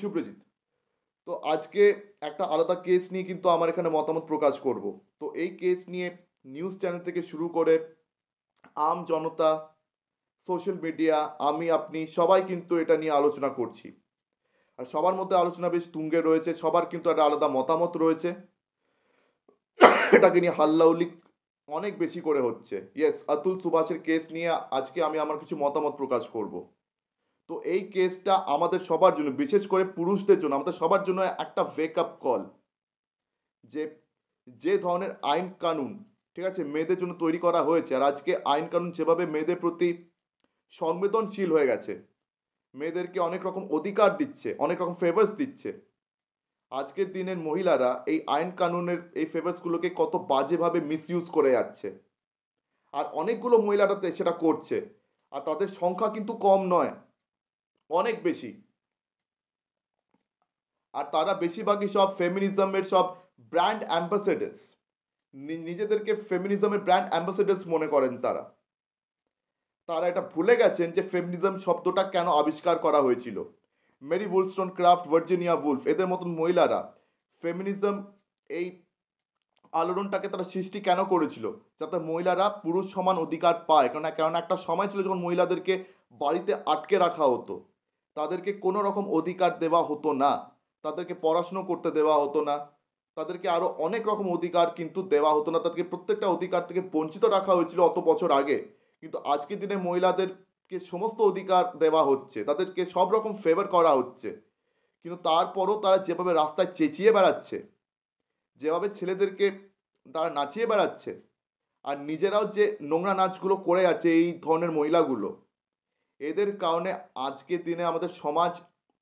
শুভ্রজিৎ। তো আজকে একটা আলাদা কেস নিয়ে কিন্তু আমার এখানে মতামত প্রকাশ করব। তো এই কেস নিয়ে নিউজ চ্যানেল থেকে শুরু করে আম জনতা, সোশ্যাল মিডিয়া, আমি আপনি সবাই কিন্তু এটা নিয়ে আলোচনা করছি। আর সবার মধ্যে আলোচনা বেশ তুঙ্গে রয়েছে, সবার কিন্তু একটা আলাদা মতামত রয়েছে। এটাকে নিয়ে হাল্লাউলি অনেক বেশি করে হচ্ছে। ইয়েস, অতুল সুভাষের কেস নিয়ে আজকে আমি আমার কিছু মতামত প্রকাশ করব। তো এই কেসটা আমাদের সবার জন্য, বিশেষ করে পুরুষদের জন্য, আমাদের সবার জন্য একটা ওয়েক আপ কল। যে যে ধরনের আইন কানুন, ঠিক আছে, মেয়েদের জন্য তৈরি করা হয়েছে, আর আজকে আইন কানুন যেভাবে মেয়েদের প্রতি সংবেদনশীল হয়ে গেছে, মেয়েদেরকে অনেক রকম অধিকার দিচ্ছে, অনেক রকম ফেভার্স দিচ্ছে, আজকের দিনের মহিলারা এই আইন কানুনের এই ফেভার্সগুলোকে কত বাজেভাবে মিসইউজ করে যাচ্ছে। আর অনেকগুলো মহিলারা সেটা করছে, আর তাদের সংখ্যা কিন্তু কম নয়, অনেক বেশি। আর তারা বেশিরভাগই সব ফেমিনিজমের সব ব্র্যান্ড অ্যাম্বাসেডার্স, নিজেদেরকে ফেমিনিজমের ব্র্যান্ড অ্যাম্বাসেডার্স মনে করেন তারা। তারা এটা ভুলে গেছেন যে ফেমিনিজম শব্দটা কেন আবিষ্কার করা হয়েছিল। মেরি উলস্টন ক্রাফট, ভার্জিনিয়া উলফ, এদের মতন মহিলারা ফেমিনিজম এই আলোড়নটাকে তারা সৃষ্টি কেন করেছিল, যাতে মহিলারা পুরুষ সমান অধিকার পায়। কেননা একটা সময় ছিল যখন মহিলাদেরকে বাড়িতে আটকে রাখা হতো, তাদেরকে কোনো রকম অধিকার দেওয়া হতো না, তাদেরকে পড়াশুনো করতে দেওয়া হতো না, তাদেরকে আরো অনেক রকম অধিকার কিন্তু দেওয়া হতো না, তাদেরকে প্রত্যেকটা অধিকার থেকে বঞ্চিত রাখা হয়েছিল অত বছর আগে। কিন্তু আজকের দিনে মহিলাদেরকে সমস্ত অধিকার দেওয়া হচ্ছে, তাদেরকে সব রকম ফেভার করা হচ্ছে। কিন্তু তারপরও তারা যেভাবে রাস্তায় চেঁচিয়ে বেড়াচ্ছে, যেভাবে ছেলেদেরকে তারা নাচিয়ে বেড়াচ্ছে, আর নিজেরাও যে নোংরা নাচগুলো করে যাচ্ছে এই ধরনের মহিলাগুলো, এদের কারণে আজকের দিনে আমাদের সমাজ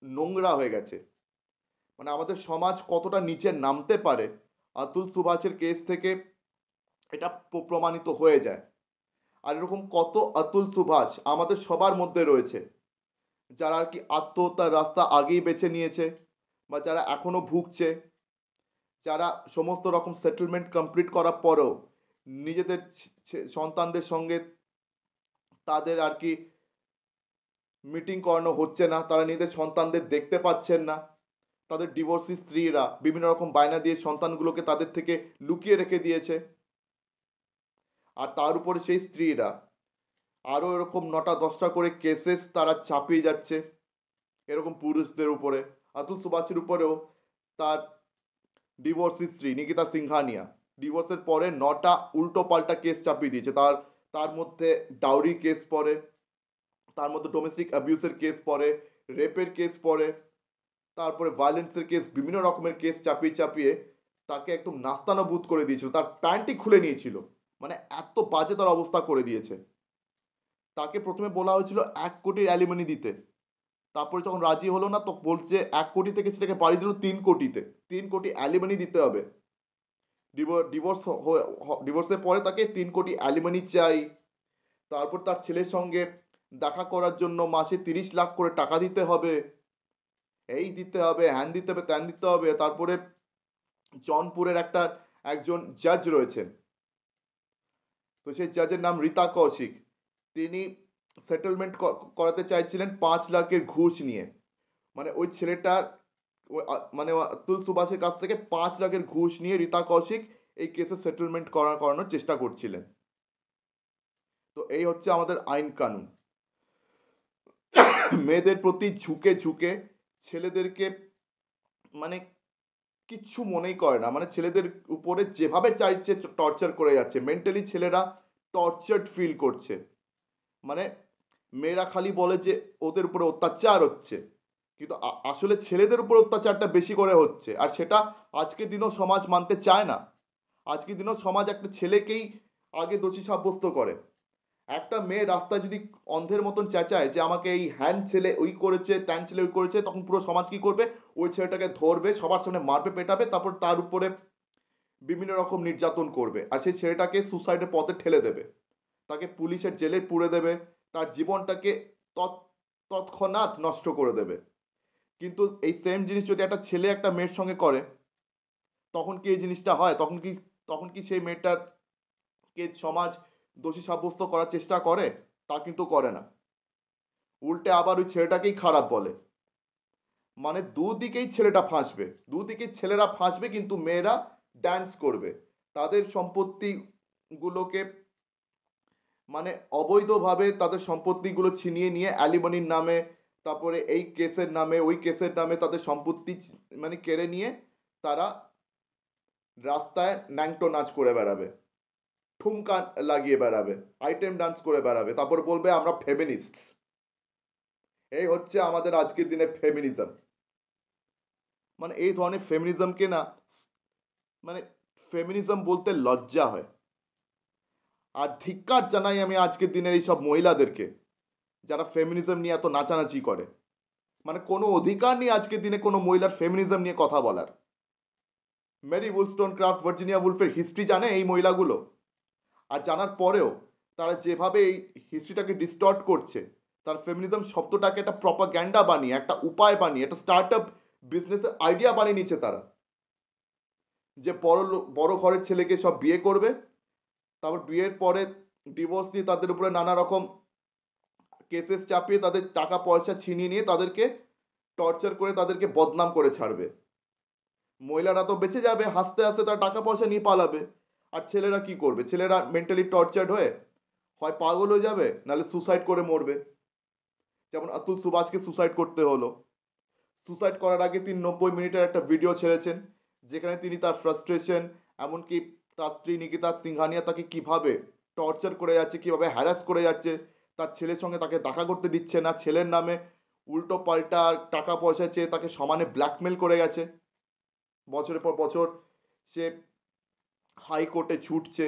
নোংরা হয়ে গেছে। মানে আমাদের সমাজ কতটা নিচে নামতে পারে অতুল সুভাষের কেস থেকে এটা প্রমাণিত হয়ে যায়। আর এরকম কত অতুল সুভাষ আমাদের সবার মধ্যে রয়েছে, যারা আর কি আত্মহত্যার রাস্তা আগেই বেছে নিয়েছে, বা যারা এখনো ভুগছে, যারা সমস্ত রকম সেটেলমেন্ট কমপ্লিট করার পরেও নিজেদের সন্তানদের সঙ্গে তাদের আর কি মিটিং করানো হচ্ছে না, তারা নিজেদের সন্তানদের দেখতে পাচ্ছেন না। তাদের ডিভোর্সি স্ত্রীরা বিভিন্ন রকম বায়না দিয়ে সন্তানগুলোকে তাদের থেকে লুকিয়ে রেখে দিয়েছে। আর তার উপরে সেই স্ত্রীরা আরও এরকম 9টা 10টা করে কেসেস তারা চাপিয়ে যাচ্ছে এরকম পুরুষদের উপরে। অতুল সুভাষের উপরেও তার ডিভোর্সি স্ত্রী নিকিতা সিংহানিয়া ডিভোর্সের পরে 9টা উল্টো পাল্টা কেস চাপিয়ে দিয়েছে। তার তার মধ্যে ডাউরি কেস পড়ে, তার মধ্যে ডোমেস্টিক অ্যাবিউসের কেস পড়ে, রেপের কেস পড়ে, তারপরে ভায়োলেন্সের কেস, বিভিন্ন রকমের কেস চাপিয়ে চাপিয়ে তাকে একদম নাস্তানাবুদ করে দিয়েছিল, তার প্যান্টই খুলে নিয়েছিল। মানে এত বাজে তার অবস্থা করে দিয়েছে। তাকে প্রথমে বলা হয়েছিল 1 কোটির অ্যালিমনি দিতে, তারপরে যখন রাজি হলো না তো বলছে 1 কোটি থেকে সেটাকে বাড়িয়ে দিল 3 কোটিতে। 3 কোটি অ্যালিমনি দিতে হবে। ডিভোর্স ডিভোর্সের পরে তাকে 3 কোটি অ্যালিমনি চাই। তারপর তার ছেলের সঙ্গে দেখা করার জন্য মাসে 30 লাখ করে টাকা দিতে হবে, এই দিতে হবে, হ্যান দিতে হবে, ত্যান দিতে হবে। তারপরে জনপুরের একজন জাজ রয়েছেন, তো সেই জাজের নাম রীতা কৌশিক। তিনি সেটেলমেন্ট করাতে চাইছিলেন 5 লাখের ঘুষ নিয়ে। মানে ওই ছেলেটার মানে অতুল সুভাষের কাছ থেকে 5 লাখের ঘুষ নিয়ে রীতা কৌশিক এই কেসে সেটেলমেন্ট করানোর চেষ্টা করছিলেন। তো এই হচ্ছে আমাদের আইন কানুন। মেয়েদের প্রতি ঝুঁকে ঝুঁকে ছেলেদেরকে মানে কিচ্ছু মনেই করে না, মানে ছেলেদের উপরে যেভাবে চাইছে টর্চার করে যাচ্ছে, মেন্টালি ছেলেরা টর্চার্ড ফিল করছে। মানে মেয়েরা খালি বলে যে ওদের উপরে অত্যাচার হচ্ছে, কিন্তু আসলে ছেলেদের উপর অত্যাচারটা বেশি করে হচ্ছে, আর সেটা আজকের দিনেও সমাজ মানতে চায় না। আজকের দিনেও সমাজ একটা ছেলেকেই আগে দোষী সাব্যস্ত করে। একটা মেয়ে রাস্তায় যদি অন্ধের মতন চেঁচায় যে আমাকে এই হ্যান ছেলে ওই করেছে, ত্যান ছেলে ওই করেছে, তখন পুরো সমাজ কি করবে? ওই ছেলেটাকে ধরবে, সবার সামনে মারবে, পেটাবে, তারপর তার উপরে বিভিন্ন রকম নির্যাতন করবে, আর সেই ছেলেটাকে সুসাইডের পথে ঠেলে দেবে, তাকে পুলিশের জেলে পুরে দেবে, তার জীবনটাকে তৎক্ষণাৎ নষ্ট করে দেবে। কিন্তু এই সেম জিনিস যদি একটা ছেলে একটা মেয়ের সঙ্গে করে, তখন কি এই জিনিসটা হয়? তখন কি সেই মেয়েটাকে সমাজ দোষী সাব্যস্ত করার চেষ্টা করে? তা কিন্তু করে না। উল্টে আবার ওই ছেলেটাকেই খারাপ বলে। মানে দুদিকেই ছেলেটা ফাঁসবে, দুদিকেই ছেলেরা ফাঁসবে, কিন্তু মেয়েরা ড্যান্স করবে। তাদের সম্পত্তিগুলোকে মানে অবৈধভাবে তাদের সম্পত্তিগুলো ছিনিয়ে নিয়ে অ্যালিমনির নামে, তারপরে এই কেসের নামে, ওই কেসের নামে তাদের সম্পত্তি মানে কেড়ে নিয়ে তারা রাস্তায় ন্যাংটো নাচ করে বেড়াবে, ঠুমকা লাগিয়ে বেড়াবে, আইটেম ডান্স করে বেড়াবে, তারপর বলবে আমরা ফেমিনিস্ট। এই হচ্ছে আমাদের আজকের দিনে ফেমিনিজম। মানে এই ধরনের ফেমিনিজমকে না, মানে ফেমিনিজম বলতে লজ্জা হয়। আর ধিক্কার জানাই আমি আজকের দিনের এইসব মহিলাদেরকে যারা ফেমিনিজম নিয়ে এত নাচানাচি করে। মানে কোনো অধিকার নেই আজকের দিনে কোনো মহিলার ফেমিনিজম নিয়ে কথা বলার। মেরি উলস্টোনক্রাফট, ভার্জিনিয়া উলফের হিস্ট্রি জানে এই মহিলাগুলো? আর জানার পরেও তারা যেভাবে এই হিস্ট্রিটাকে ডিস্টর্ট করছে, তার ফেমিনিজম শব্দটাকে একটা প্রপাগ্যান্ডা বানিয়ে, একটা উপায় বানিয়ে, একটা স্টার্ট আপ বিজনেসের আইডিয়া বানিয়ে নিচ্ছে তারা, যে বড় ঘরের ছেলেকে সব বিয়ে করবে, তারপর বিয়ের পরে ডিভোর্স দিয়ে তাদের উপরে নানা রকম কেসেস চাপিয়ে তাদের টাকা পয়সা ছিনিয়ে নিয়ে তাদেরকে টর্চার করে তাদেরকে বদনাম করে ছাড়বে। মহিলারা তো বেঁচে যাবে, হাসতে হাসতে তার টাকা পয়সা নিয়ে পালাবে। আর ছেলেরা কি করবে? ছেলেরা মেন্টালি টর্চার্ড হয়ে হয় পাগল হয়ে যাবে, নাহলে সুসাইড করে মরবে। যেমন আতুল সুভাষকে সুসাইড করতে হলো। সুসাইড করার আগে তিনি 90 মিনিটের একটা ভিডিও ছেড়েছেন, যেখানে তিনি তার ফ্রাস্ট্রেশন, এমনকি তার স্ত্রী নিকিতা সিংহানিয়া তাকে কিভাবে টর্চার করে যাচ্ছে, কিভাবে হ্যারাস করে যাচ্ছে, তার ছেলের সঙ্গে তাকে দেখা করতে দিচ্ছে না, ছেলের নামে উল্টো পাল্টা টাকা পয়সা চেয়ে তাকে সমানে ব্ল্যাকমেল করে গেছে। বছরের পর বছর সে হাইকোর্টে ছুটছে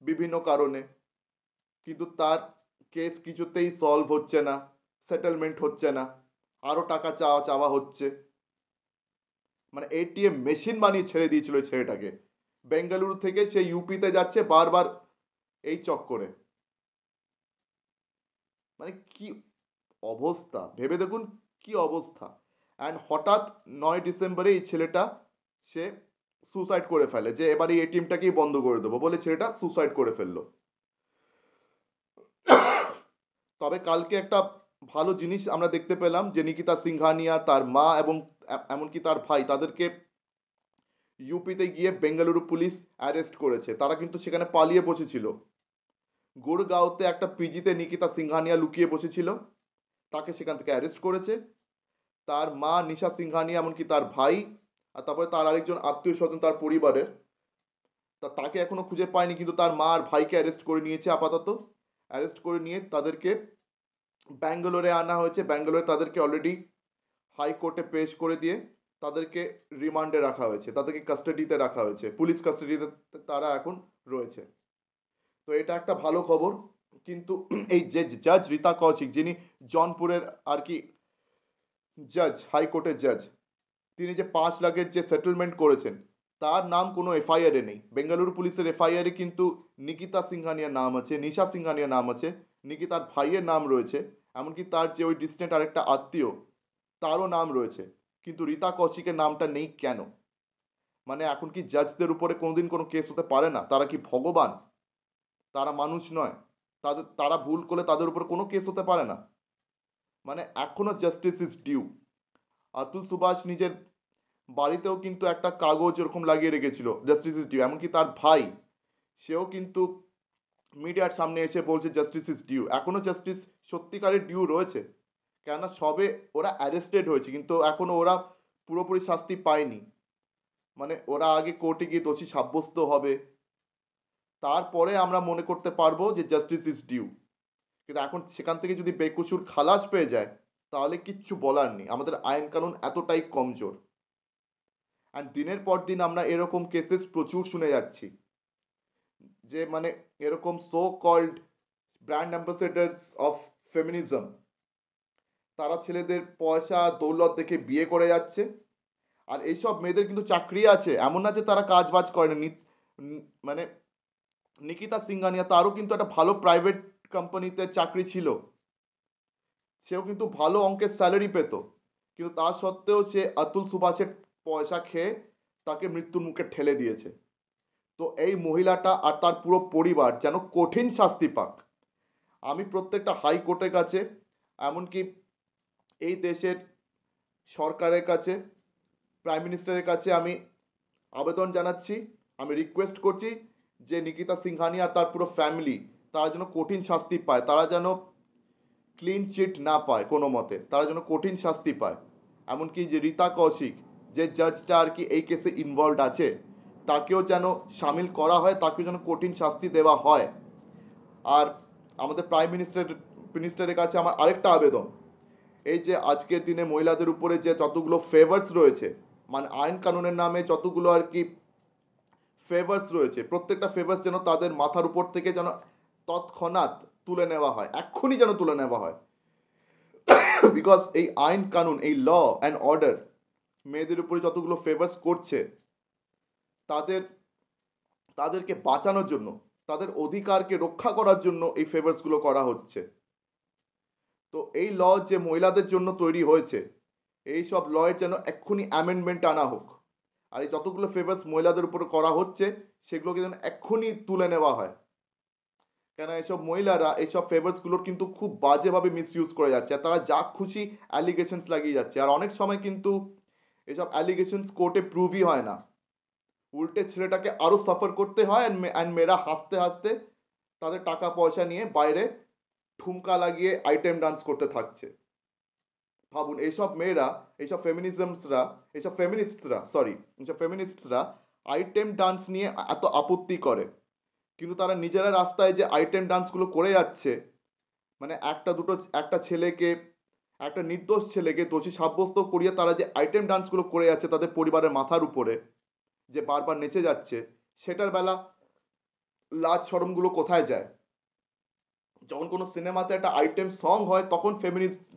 বিভিন্ন কারণে, কিন্তু তার কেস কিছুতেই সলভ হচ্ছে না, সেটেলমেন্ট হচ্ছে না, আরও টাকা চাওয়া চাওয়া হচ্ছে। মানে এটিএম মেশিন বানিয়ে ছেড়ে দিয়েছিল এই ছেলেটাকে। বেঙ্গালুরু থেকে সে ইউপিতে যাচ্ছে বারবার এই চক্করে। মানে কি অবস্থা ভেবে দেখুন, কি অবস্থা। অ্যান্ড হঠাৎ 9 ডিসেম্বরে এই ছেলেটা সে সুসাইড করে ফেলে, যে এবার এই এটিএমটাকেই বন্ধ করে দেবো বলে ছেলেটা সুসাইড করে ফেললো। তবে কালকে একটা ভালো জিনিস আমরা দেখতে পেলাম, যে নিকিতা সিংহানিয়া, তার মা এবং এমনকি তার ভাই, তাদেরকে ইউপিতে গিয়ে বেঙ্গালুরু পুলিশ অ্যারেস্ট করেছে। তারা কিন্তু সেখানে পালিয়ে বসেছিল। গুড়গাঁওতে একটা পিজিতে নিকিতা সিংহানিয়া লুকিয়ে বসেছিল, তাকে সেখান থেকে অ্যারেস্ট করেছে। তার মা নিশা সিংহানিয়া, এমনকি তার ভাই, আর তারপরে তার আরেকজন আত্মীয় স্বজন তার পরিবারের, তাকে এখনো খুঁজে পায়নি, কিন্তু তার মা আর ভাইকে অ্যারেস্ট করে নিয়েছে আপাতত। অ্যারেস্ট করে নিয়ে তাদেরকে ব্যাঙ্গালোরে আনা হয়েছে। ব্যাঙ্গালোরে তাদেরকে অলরেডি হাইকোর্টে পেশ করে দিয়ে তাদেরকে রিমান্ডে রাখা হয়েছে, তাদেরকে কাস্টাডিতে রাখা হয়েছে, পুলিশ কাস্টাডিতে তারা এখন রয়েছে। তো এটা একটা ভালো খবর। কিন্তু এই যে জাজ রীতা কৌশিক, যিনি জনপুরের আর কি জাজ, হাইকোর্টের জাজ, তিনি যে 5 লাখের যে সেটেলমেন্ট করেছেন, তার নাম কোনো এফআইআরে নেই। বেঙ্গালুরু পুলিশের এফআইআরে কিন্তু নিকিতা সিংহানিয়ার নাম আছে, নিশা সিংহানিয়ার নাম আছে, নিকিতার ভাইয়ের নাম রয়েছে, এমনকি তার যে ওই ডিস্টেন্ট আরেকটা আত্মীয়, তারও নাম রয়েছে। কিন্তু রীতা কৌশিকের নামটা নেই কেন? মানে এখন কি জাজদের উপরে কোনোদিন কোনো কেস হতে পারে না? তারা কি ভগবান? তারা মানুষ নয়? তারা ভুল করলে তাদের উপর কোনো কেস হতে পারে না? মানে এখনো justice is due. Atul Subhash নিজের বাড়িতেও কিন্তু একটা কাগজ এরকম লাগিয়ে রেখেছিল, জাস্টিস ইজ ডিউ। এমনকি তার ভাই, সেও কিন্তু মিডিয়ার সামনে এসে বলছে জাস্টিস ইজ ডিউ। এখনো জাস্টিস সত্যিকারের ডিউ রয়েছে, কেননা সবে ওরা অ্যারেস্টেড হয়েছে, কিন্তু এখনো ওরা পুরোপুরি শাস্তি পায়নি। মানে ওরা আগে কোর্টে গিয়ে দোষী সাব্যস্ত হবে, তারপরে আমরা মনে করতে পারবো যে জাস্টিস ইজ ডিউ। কিন্তু এখন সেখান থেকে যদি বেকসুর খালাস পেয়ে যায়, তাহলে কিচ্ছু বলার নেই। আমাদের আইন কানুন এতটাই কমজোর। অ্যান্ড দিনের পর দিন আমরা এরকম কেসেস প্রচুর শুনে যাচ্ছি, যে মানে এরকম so called brand ambassadors of feminism, তারা ছেলেদের পয়সা দৌলত দেখে বিয়ে করে যাচ্ছে। আর এইসব মেয়েদের কিন্তু চাকরি আছে, এমন না যে তারা কাজ বাজ করে না। মানে নিকিতা সিংহানিয়া, তারও কিন্তু একটা ভালো প্রাইভেট কোম্পানিতে চাকরি ছিল, সেও কিন্তু ভালো অঙ্কের স্যালারি পেত, কিন্তু তা সত্ত্বেও সে আতুল সুভাষের পয়সা খেয়ে তাকে মৃত্যুর মুখে ঠেলে দিয়েছে। তো এই মহিলাটা আর তার পুরো পরিবার যেন কঠিন শাস্তি পাক। আমি প্রত্যেকটা হাইকোর্টের কাছে, এমনকি এই দেশের সরকারের কাছে, প্রাইম মিনিস্টারের কাছে আমি আবেদন জানাচ্ছি, আমি রিকোয়েস্ট করছি যে নিকিতা সিংহানি আর তার পুরো ফ্যামিলি তারা যেন কঠিন শাস্তি পায়, তারা যেন ক্লিন চিট না পায় কোনো মতে, তারা যেন কঠিন শাস্তি পায়। এমনকি যে রীতা কৌশিক, যে জাজটা আর কি এই কেসে ইনভলভড আছে, তাকেও যেন সামিল করা হয়, তাকেও যেন কঠিন শাস্তি দেওয়া হয়। আর আমাদের প্রাইম মিনিস্টারের কাছে আমার আরেকটা আবেদন, এই যে আজকের দিনে মহিলাদের উপরে যে যতগুলো ফেভার্স রয়েছে, মানে আইন কানুনের নামে যতগুলো আর কি ফেভার্স রয়েছে, প্রত্যেকটা ফেভার্স যেন তাদের মাথার উপর থেকে যেন তৎক্ষণাৎ তুলে নেওয়া হয়, এক্ষুনি যেন তুলে নেওয়া হয়। বিকজ এই আইন কানুন, এই ল অ্যান্ড অর্ডার মেয়েদের উপরে যতগুলো ফেভার্স করছে, তাদের তাদেরকে বাঁচানোর জন্য, তাদের অধিকারকে রক্ষা করার জন্য এই ফেভার্সগুলো করা হচ্ছে। তো এই ল যে মহিলাদের জন্য তৈরি হয়েছে, এই সব লয়ের যেন এক্ষুনি অ্যামেন্ডমেন্ট আনা হোক। আর এই যতগুলো ফেভার্স মহিলাদের উপরে করা হচ্ছে, সেগুলোকে যেন এক্ষুনি তুলে নেওয়া হয়। কেন এইসব মহিলারা এইসব ফেভার্সগুলোর কিন্তু খুব বাজেভাবে মিসইউজ করে যাচ্ছে, আর তারা যা খুশি অ্যালিগেশনস লাগিয়ে যাচ্ছে। আর অনেক সময় কিন্তু এসব অ্যালিগেশনস কোর্টে প্রুভই হয় না, উল্টে ছেলেটাকে আরও সাফার করতে হয়। অ্যান্ড মেয়েরা হাসতে হাসতে তাদের টাকা পয়সা নিয়ে বাইরে ঠুমকা লাগিয়ে আইটেম ডান্স করতে থাকছে। ভাবুন, এইসব মেয়েরা, এইসব ফেমিনিস্টরা আইটেম ডান্স নিয়ে এত আপত্তি করে, কিন্তু তারা নিজেরা রাস্তায় যে আইটেম ডান্সগুলো করে যাচ্ছে, মানে একটা ছেলেকে, একটা নির্দোষ ছেলেকে দোষী সাব্যস্ত করিয়ে তারা যে আইটেম ডান্সগুলো করে যাচ্ছে তাদের পরিবারের মাথার উপরে, যে বারবার নেচে যাচ্ছে, সেটার বেলা লাজ শরমগুলো কোথায় যায়? যখন কোনো সিনেমাতে একটা আইটেম সং হয়, তখন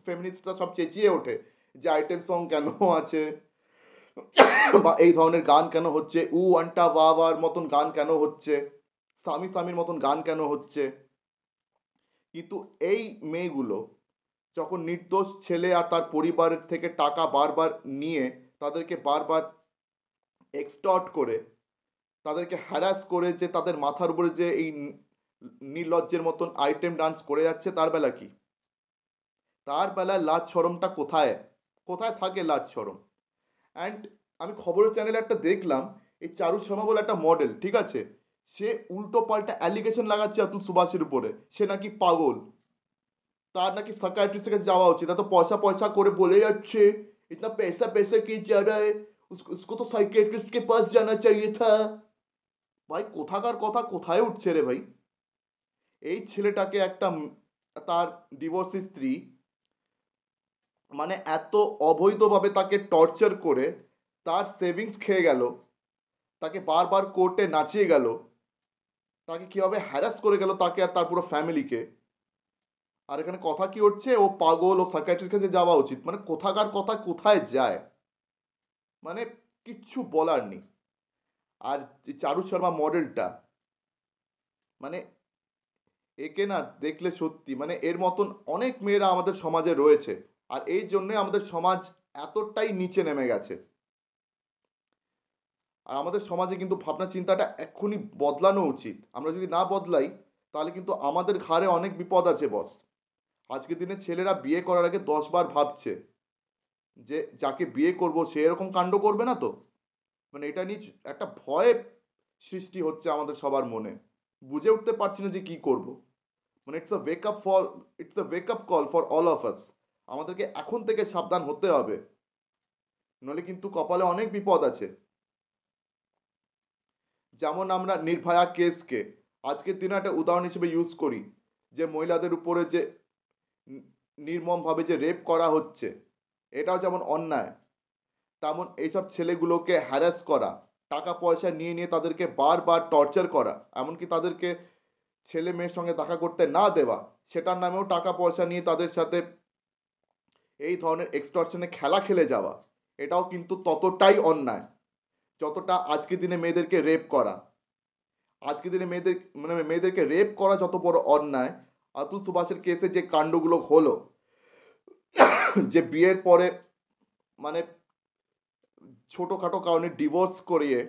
ফেমিনিস্টরা সব চেঁচিয়ে ওঠে যে আইটেম সং কেন আছে, বা এই ধরনের গান কেন হচ্ছে, উ আন্টা ওয়ার মতন গান কেন হচ্ছে, স্বামী স্বামীর মতন গান কেন হচ্ছে। কিন্তু এই মেয়েগুলো যখন নির্দোষ ছেলে আর তার পরিবারের থেকে টাকা বারবার নিয়ে তাদেরকে বারবার এক্সটর্ট করে, তাদেরকে হ্যারাস করে, যে তাদের মাথার উপরে যে এই নির্লজ্জের মতন আইটেম ডান্স করে যাচ্ছে, তার বেলা কি? তার বেলায় লাজ শরমটা কোথায়? কোথায় থাকে লাজ শরম? অ্যান্ড আমি খবরের চ্যানেলে একটা দেখলাম, এই চারু শর্মা বলে একটা মডেল, ঠিক আছে, সে উল্টো পাল্টা অ্যালিগেশন লাগাচ্ছে অতুল সুভাষের উপরে, সে নাকি পাগল, তার নাকি সাইকিয়াট্রিস্টের কাছে যাওয়া উচিত, এত পয়সা পয়সা করে বলে যাচ্ছে, इतना पैसा पैसा किए जा रहा है, उसको तो साइकियाट्रिस्ट के पास जाना चाहिए था। ভাই, কোথাকার কথা কোথায় উঠছে রে ভাই? এই ছেলেটাকে একটা তার ডিভোর্সি স্ত্রী মানে এত অবৈধভাবে তাকে টর্চার করে তার সেভিংস খেয়ে গেল, তাকে বারবার কোর্টে নাচিয়ে গেল, তাকে কিভাবে হ্যারাস করে গেল, তাকে আর তার পুরো ফ্যামিলিকে। আর এখানে কথা কি হচ্ছে, ও পাগল, ও সাইকিয়াট্রিস্ট কাছে যাওয়া উচিত, মানে কোথাকার কথা কোথায় যায়, মানে কিচ্ছু বলার নেই। আর চারু শর্মা মডেলটা, মানে একে না দেখলে সত্যি, মানে এর মতন অনেক মেয়েরা আমাদের সমাজে রয়েছে, আর এই জন্যে আমাদের সমাজ এতটাই নিচে নেমে গেছে। আর আমাদের সমাজে কিন্তু ভাবনা চিন্তাটা এক্ষুনি বদলানো উচিত। আমরা যদি না বদলাই, তাহলে কিন্তু আমাদের ঘাড়ে অনেক বিপদ আছে বস। আজকের দিনে ছেলেরা বিয়ে করার আগে 10 বার ভাবছে যে যাকে বিয়ে করব সে এরকম কাণ্ড করবে না তো। মানে এটা নিয়ে একটা ভয় সৃষ্টি হচ্ছে আমাদের সবার মনে, বুঝে উঠতে পারছি না যে কি করব। মানে it's a wake up call for all of us. আমাদেরকে এখন থেকে সাবধান হতে হবে, নইলে কিন্তু কপালে অনেক বিপদ আছে। যেমন আমরা নির্ভয়া কেসকে আজকের দিনে একটা উদাহরণ হিসেবে ইউজ করি, যে মহিলাদের উপরে যে নির্মমভাবে যে রেপ করা হচ্ছে, এটাও যেমন অন্যায়, তেমন এইসব ছেলেগুলোকে হ্যারাস করা, টাকা পয়সা নিয়ে নিয়ে তাদেরকে বারবার টর্চার করা, এমনকি তাদেরকে ছেলে মেয়ের সঙ্গে দেখা করতে না দেওয়া, সেটার নামেও টাকা পয়সা নিয়ে তাদের সাথে এই ধরনের এক্সটর্শনে খেলা খেলে যাওয়া, এটাও কিন্তু ততটাই অন্যায় যতটা আজকের দিনে মেয়েদেরকে রেপ করা। আজকের দিনে মেয়েদেরকে রেপ করা যত বড় অন্যায়, আতুল সুভাষের কেসে যে কাণ্ডগুলো হলো, যে বিয়ের পরে মানে ছোটোখাটো কারণে ডিভোর্স করিয়ে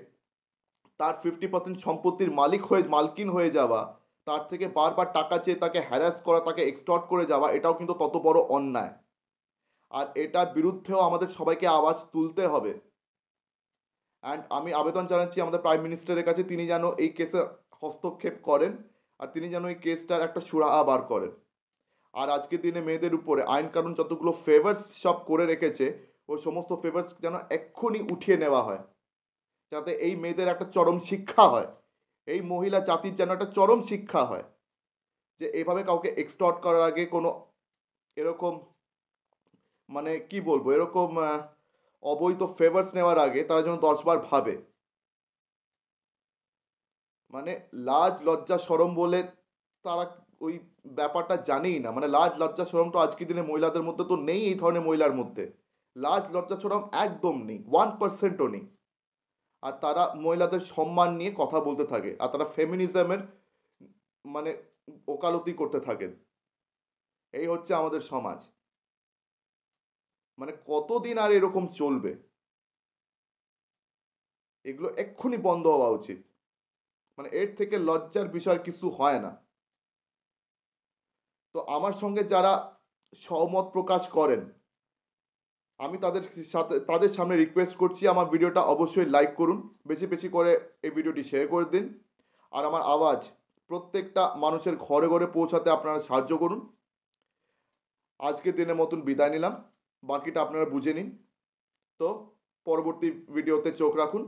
তার 50% সম্পত্তির মালকিন হয়ে যাওয়া, তার থেকে বারবার টাকা চেয়ে তাকে হ্যারাস করা, তাকে এক্সটর্ট করে যাওয়া, এটাও কিন্তু তত বড় অন্যায়। আর এটার বিরুদ্ধেও আমাদের সবাইকে আওয়াজ তুলতে হবে। অ্যান্ড আমি আবেদন জানাচ্ছি আমাদের প্রাইম মিনিস্টারের কাছে, তিনি যেন এই কেসে হস্তক্ষেপ করেন আর তিনি যেন এই কেসটার একটা সুরাহা বার করেন। আর আজকের দিনে মেয়েদের উপরে আইন কানুন যতগুলো ফেভার্স সব করে রেখেছে, ওই সমস্ত ফেভার্স যেন এক্ষুনি উঠিয়ে নেওয়া হয়, যাতে এই মেয়েদের একটা চরম শিক্ষা হয়, এই মহিলা জাতির যেন একটা চরম শিক্ষা হয় যে এভাবে কাউকে এক্সটর্ট করার আগে কোনো এরকম, মানে কি বলবো, এরকম অবৈধ ফেভার্স নেওয়ার আগে তারা যেন 10 বার ভাবে। মানে লাজ লজ্জা শরম বলে তারা ওই ব্যাপারটা জানেই না। মানে লাজ লজ্জা শরম তো আজকের দিনে মহিলাদের মধ্যে তো নেই, এই ধরনের মহিলার মধ্যে লাজ লজ্জা শরম একদম নেই, 1%ও নেই। আর তারা মহিলাদের সম্মান নিয়ে কথা বলতে থাকে আর তারা ফেমিনিজমের মানে ওকালতি করতে থাকেন। এই হচ্ছে আমাদের সমাজ। মানে কতদিন আর এরকম চলবে? এগুলো এক্ষুনি বন্ধ হওয়া উচিত। মানে এর থেকে লজ্জার বিষয় কিছু হয় না। তো আমার সঙ্গে যারা সহমত প্রকাশ করেন, আমি তাদের সামনে রিকোয়েস্ট করছি আমার ভিডিওটা অবশ্যই লাইক করুন, বেশি বেশি করে এই ভিডিওটি শেয়ার করে দিন। আর আমার আওয়াজ প্রত্যেকটা মানুষের ঘরে ঘরে পৌঁছাতে আপনারা সাহায্য করুন। আজকের দিনের মতন বিদায় নিলাম, বাকিটা আপনারা বুঝে নিন। তো পরবর্তী ভিডিওতে চোখ রাখুন।